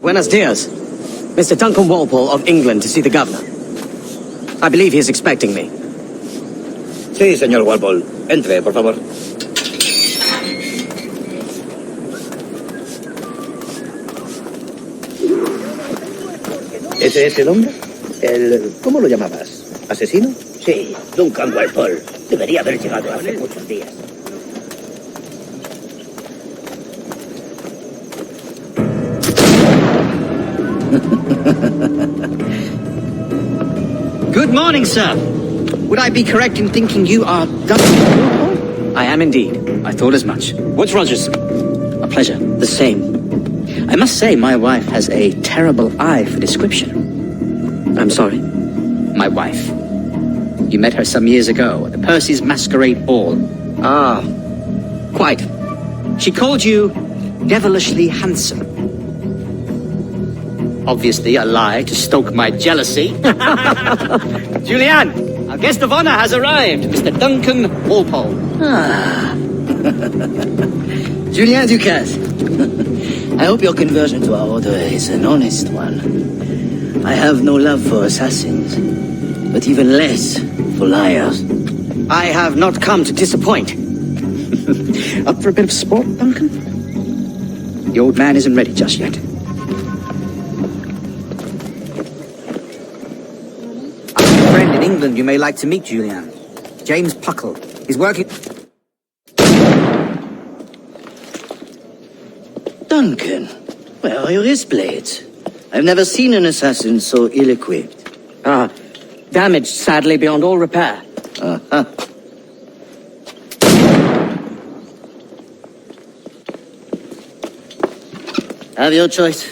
Buenos dias. Mr. Duncan Walpole of England to see the governor. I believe he is expecting me. Sí, señor Walpole. Entre, por favor. ¿Ese es el hombre? ¿Cómo lo llamabas? ¿Asesino? Sí, Duncan Walpole. Debería haber llegado hace muchos días. Good morning, sir. Would I be correct in thinking you are Duncan? I am indeed. I thought as much. What's Rogers? A pleasure. The same. I must say my wife has a terrible eye for description. I'm sorry? My wife. You met her some years ago at the Percy's Masquerade Ball. Ah, quite. She called you devilishly handsome. Obviously a lie to stoke my jealousy. Julianne, our guest of honor has arrived, Mr. Duncan Walpole. Ah. Julien Ducasse. I hope your conversion to our order is an honest one. I have no love for assassins, but even less for liars. I have not come to disappoint. Up for a bit of sport, Duncan? The old man isn't ready just yet. I have a friend in England you may like to meet, Julianne. James Puckle. He's working... Duncan, where are your wrist blades? I've never seen an assassin so ill-equipped. Ah, damaged sadly beyond all repair. Uh-huh. Have your choice.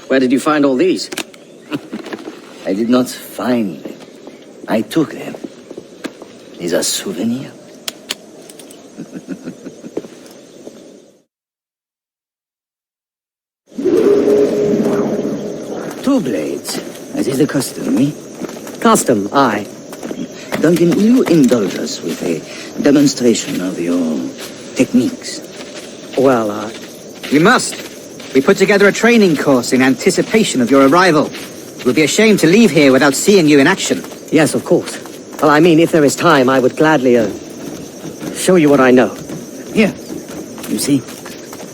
Where did you find all these? I did not find them. I took them. These are souvenirs. Two blades. As is the custom, eh? Custom, aye. Duncan, will you indulge us with a demonstration of your techniques? Well, We must. We put together a training course in anticipation of your arrival. It would be a shame to leave here without seeing you in action. yes, of course. Well, I mean, if there is time, I would gladly, show you what I know. Here. You see?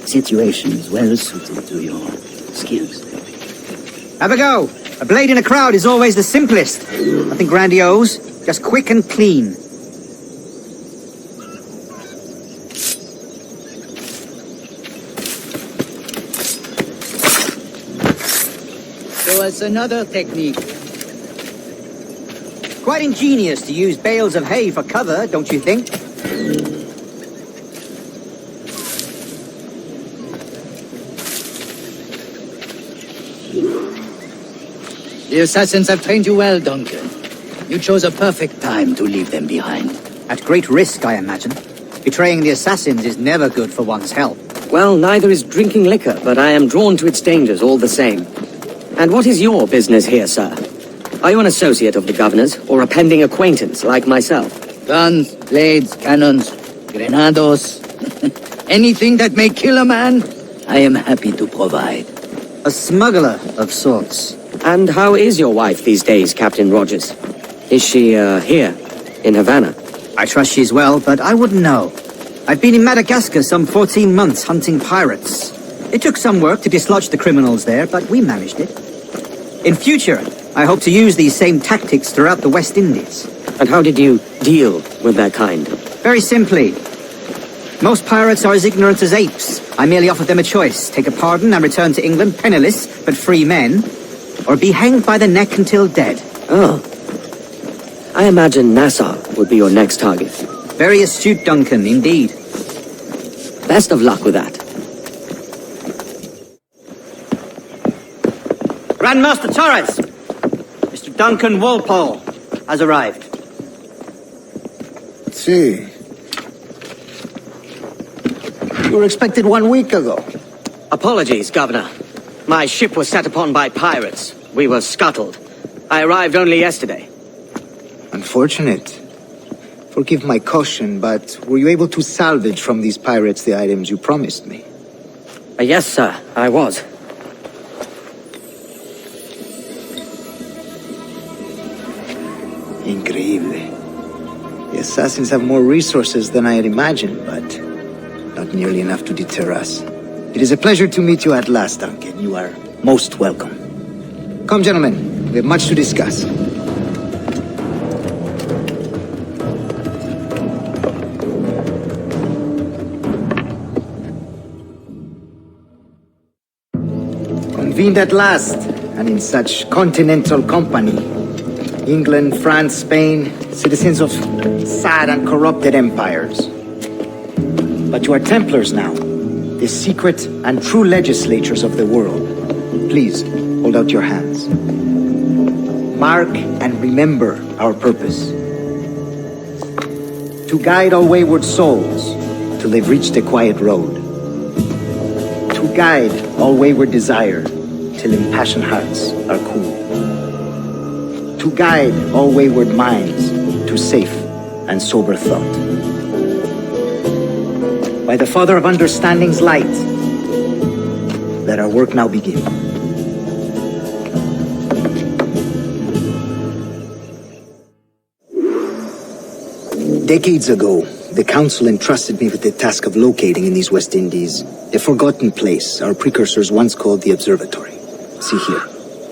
Situation is well suited to your skills. Have a go. A blade in a crowd is always the simplest. Nothing grandiose, just quick and clean. Show us another technique. Quite ingenious to use bales of hay for cover, don't you think? The assassins have trained you well, Duncan. You chose a perfect time to leave them behind. At great risk, I imagine. Betraying the assassins is never good for one's health. Well, neither is drinking liquor, but I am drawn to its dangers all the same. And what is your business here, sir? Are you an associate of the governor's, or a pending acquaintance like myself? Guns, blades, cannons, grenados, anything that may kill a man, I am happy to provide. A smuggler of sorts. And how is your wife these days, Captain Rogers? Is she, here, in Havana? I trust she's well, but I wouldn't know. I've been in Madagascar some 14 months hunting pirates. It took some work to dislodge the criminals there, but we managed it. In future, I hope to use these same tactics throughout the West Indies. And how did you deal with their kind? Very simply. Most pirates are as ignorant as apes. I merely offered them a choice. Take a pardon and return to England penniless, but free men, or be hanged by the neck until dead. Oh. I imagine Nassau would be your next target. Very astute, Duncan, indeed. Best of luck with that. Grandmaster Torres! Mr. Duncan Walpole has arrived. See. You were expected 1 week ago. Apologies, Governor. My ship was set upon by pirates. We were scuttled. I arrived only yesterday. Unfortunate. Forgive my caution, but were you able to salvage from these pirates the items you promised me? Yes, sir, I was. assassins have more resources than I had imagined, but not nearly enough to deter us. It is a pleasure to meet you at last, Duncan. You are most welcome. Come, gentlemen. We have much to discuss. Convened at last, and in such continental company. England, France, Spain, citizens of sad and corrupted empires. But you are Templars now, the secret and true legislators of the world. Please, hold out your hands. Mark and remember our purpose. To guide all wayward souls till they've reached a quiet road. To guide all wayward desire till impassioned hearts are cool. To guide all wayward minds to safe and sober thought. By the Father of Understanding's light, let our work now begin. Decades ago, the Council entrusted me with the task of locating in these West Indies a forgotten place our precursors once called the Observatory. See here.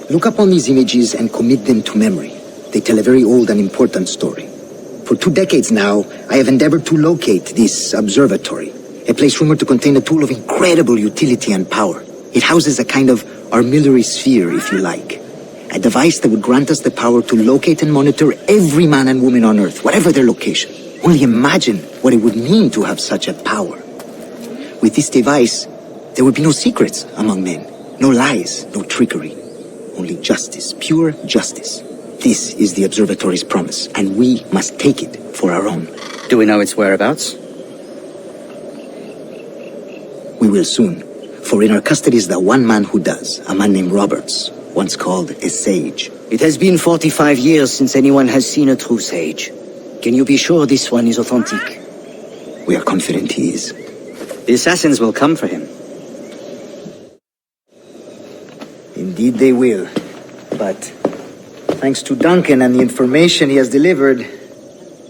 Look upon these images and commit them to memory. They tell a very old and important story. For 2 decades now, I have endeavored to locate this observatory, a place rumored to contain a tool of incredible utility and power. It houses a kind of armillary sphere, if you like. A device that would grant us the power to locate and monitor every man and woman on Earth, whatever their location. Only imagine what it would mean to have such a power. With this device, there would be no secrets among men, no lies, no trickery. Only justice, pure justice. This is the observatory's promise, and we must take it for our own. Do we know its whereabouts? We will soon, for in our custody is the one man who does, a man named Roberts, once called a sage. It has been 45 years since anyone has seen a true sage. Can you be sure this one is authentic? We are confident he is. The assassins will come for him. Indeed they will. But thanks to Duncan and the information he has delivered,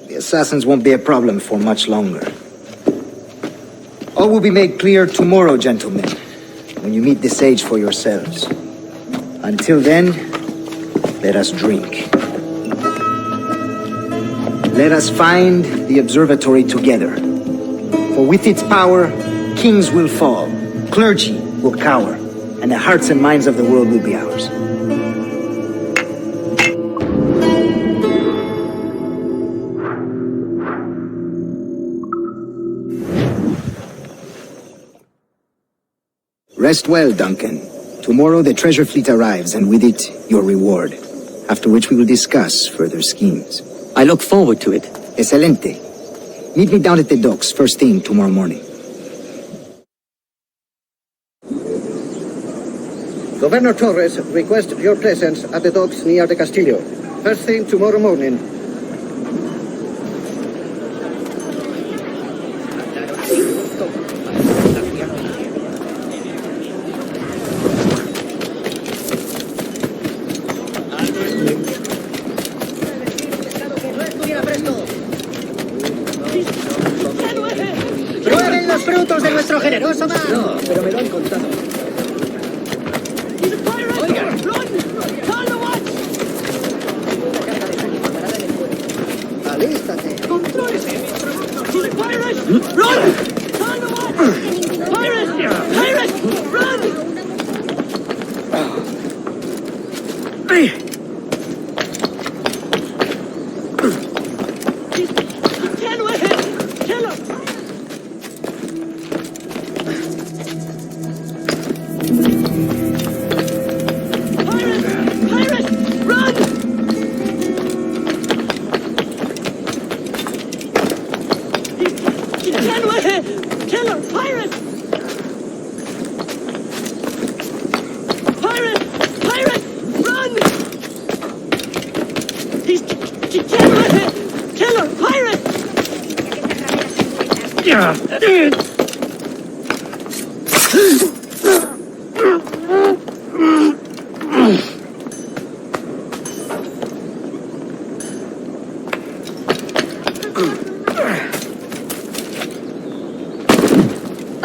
the assassins won't be a problem for much longer. All will be made clear tomorrow, gentlemen, when you meet the sage for yourselves. Until then, let us drink. Let us find the observatory together. For with its power, kings will fall, clergy will cower, and the hearts and minds of the world will be ours. Rest well, Duncan. Tomorrow the treasure fleet arrives, and with it, your reward. After which we will discuss further schemes. I look forward to it. Excelente. Meet me down at the docks first thing tomorrow morning. Governor Torres requests your presence at the docks near the Castillo. First thing tomorrow morning. ¡Prueben los frutos de nuestro generoso mar! No, pero me lo han contado. ¡Alístate!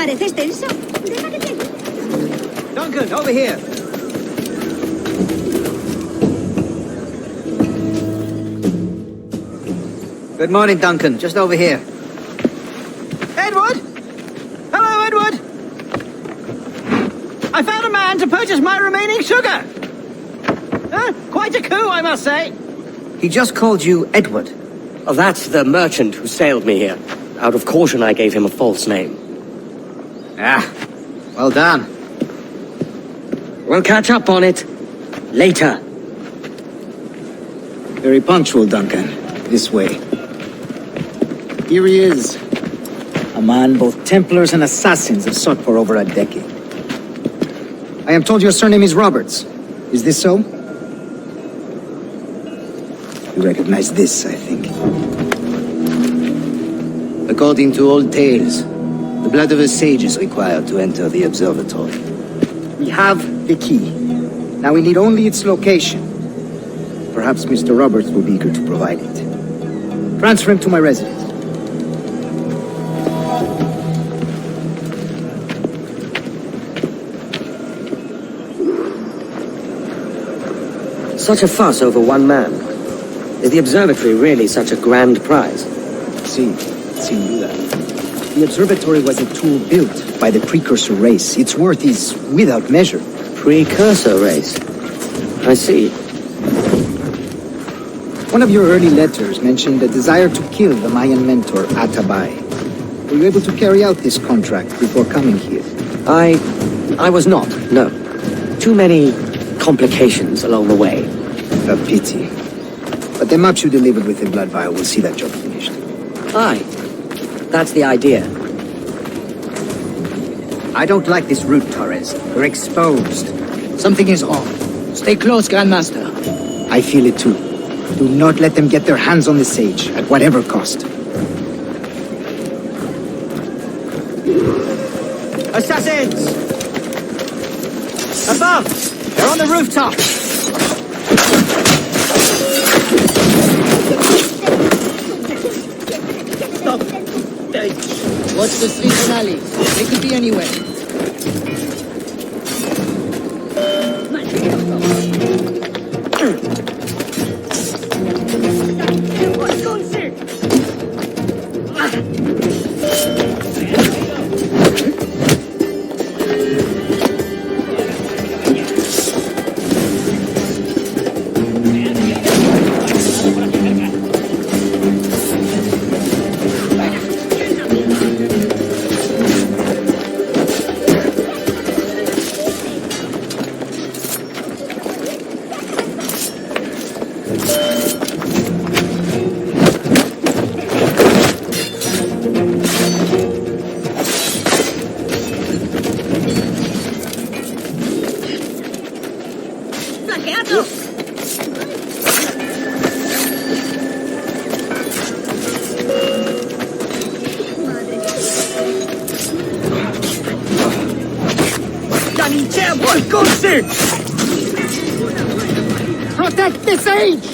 Parece extenso. Deja que te ayude. Duncan, over here. Good morning, Duncan. Just over here. Edward! Hello, Edward! I found a man to purchase my remaining sugar! Quite a coup, I must say. He just called you Edward. Oh, that's the merchant who sailed me here. Out of caution, I gave him a false name. Ah, well done. We'll catch up on it later. Very punctual, Duncan. This way. Here he is. A man both Templars and Assassins have sought for over a decade. I am told your surname is Roberts. Is this so? You recognize this, I think. According to old tales, the blood of a sage is required to enter the observatory. We have the key. Now we need only its location. Perhaps Mr. Roberts will be eager to provide it. Transfer him to my residence. Such a fuss over one man. Is the observatory really such a grand prize? See, do that. The observatory was a tool built by the precursor race. Its worth is without measure. Precursor race. I see. One of your early letters mentioned a desire to kill the Mayan mentor, Atabay. Were you able to carry out this contract before coming here? I was not, no. Too many complications along the way. A pity. But the maps you delivered with the blood vial will see that job finished. Aye. That's the idea. I don't like this route, Torres. We're exposed. Something is off. Stay close, Grandmaster. I feel it too. Do not let them get their hands on the sage, at whatever cost. Assassins! Above! They're on the rooftop! Stop! Watch the streets and alleys. They could be anywhere. Protect the sage!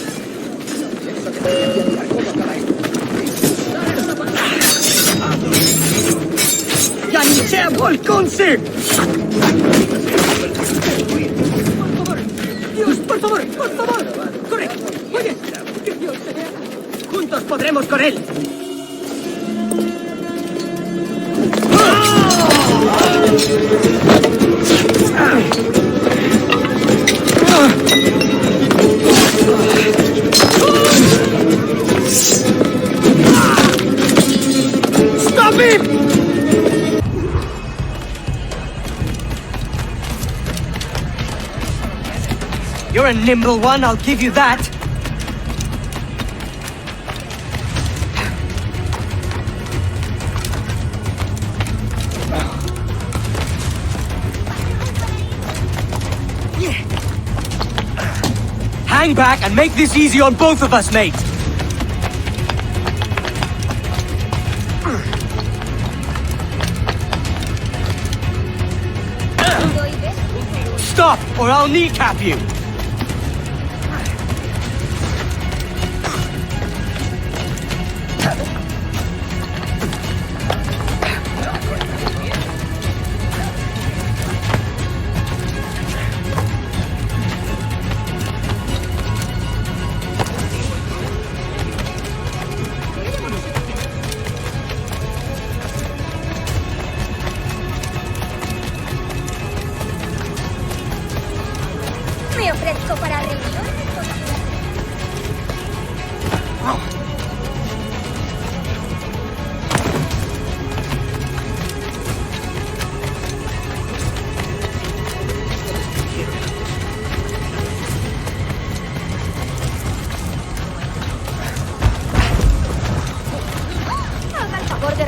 ¡Ganiche Volconce! ¡Dios, por favor! ¡Por favor! ¡Corre! ¡Oye! ¡Que Dios te vea! ¡Juntos podremos con él! Stop him! You're a nimble one, I'll give you that. Hang back and make this easy on both of us, mate. Stop, or I'll kneecap you.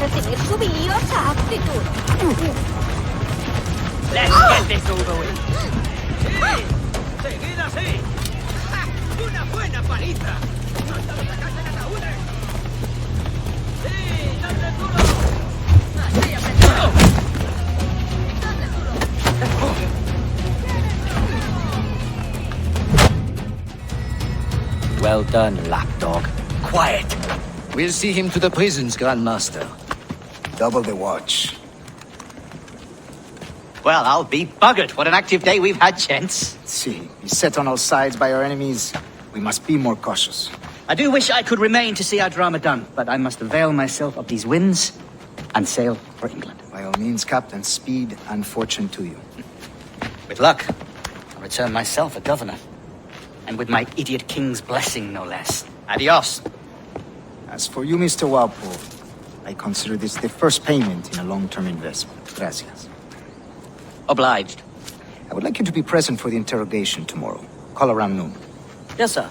retener su biliosa actitud. Let's get this over with. ¡Sí! ¡Seguid así! ¡Ja! ¡Una buena paliza! ¡No estamos acá en ataúdes! ¡Sí! ¡Dadle duro! ¡Así apretado! ¡Dadle duro! Well done, lapdog. Quiet. We'll see him to the prisons, Grandmaster. Double the watch. Well, I'll be buggered. What an active day we've had, gents. See, beset on all sides by our enemies. We must be more cautious. I do wish I could remain to see our drama done, but I must avail myself of these winds and sail for England. By all means, Captain, speed and fortune to you. With luck, I'll return myself a governor. And with my idiot king's blessing, no less. Adios. As for you, Mr. Walpole, I consider this the first payment in a long-term investment. Gracias. Obliged. I would like you to be present for the interrogation tomorrow. Call around noon. Yes, sir.